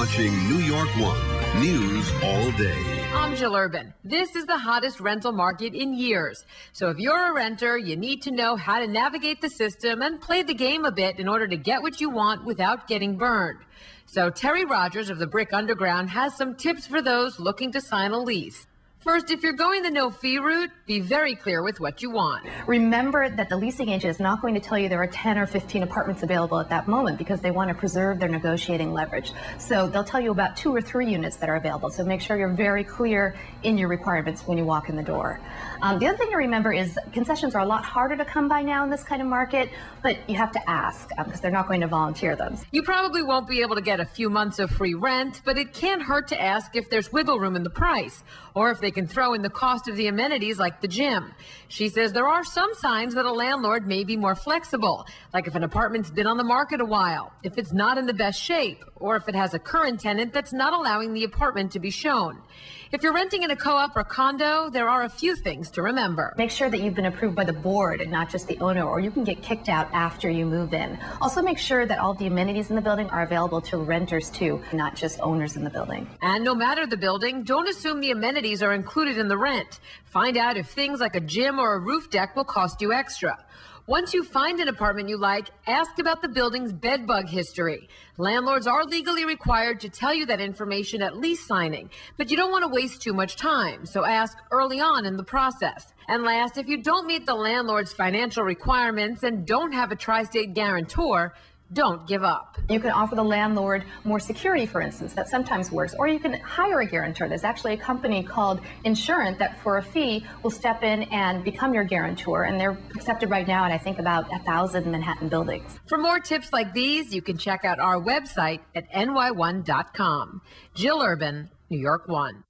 watching New York 1 News all day. I'm Jill Urban. This is the hottest rental market in years. So if you're a renter, you need to know how to navigate the system and play the game a bit in order to get what you want without getting burned. So Teri Rogers of the Brick Underground has some tips for those looking to sign a lease. First, if you're going the no-fee route, be very clear with what you want. Remember that the leasing agent is not going to tell you there are 10 or 15 apartments available at that moment because they want to preserve their negotiating leverage. So they'll tell you about 2 or 3 units that are available. So make sure you're very clear in your requirements when you walk in the door. The other thing to remember is concessions are a lot harder to come by now in this kind of market, but you have to ask because they're not going to volunteer them. You probably won't be able to get a few months of free rent, but it can't hurt to ask if there's wiggle room in the price, or if they can throw in the cost of the amenities like the gym. She says there are some signs that a landlord may be more flexible, like if an apartment's been on the market a while, if it's not in the best shape, or if it has a current tenant that's not allowing the apartment to be shown. If you're renting in a co-op or condo, there are a few things to remember. Make sure that you've been approved by the board and not just the owner, or you can get kicked out after you move in. Also make sure that all the amenities in the building are available to renters too, not just owners in the building. And no matter the building, don't assume the amenities are included in the rent. Find out if things like a gym or a roof deck will cost you extra. Once you find an apartment you like, ask about the building's bed bug history. Landlords are legally required to tell you that information at lease signing, but you don't want to waste too much time, so ask early on in the process. And last, if you don't meet the landlord's financial requirements and don't have a tri-state guarantor, don't give up. You can offer the landlord more security, for instance. That sometimes works. Or you can hire a guarantor. There's actually a company called Insurant that for a fee will step in and become your guarantor. And they're accepted right now at I think about 1,000 Manhattan buildings. For more tips like these, you can check out our website at NY1.com. Jill Urban, New York 1.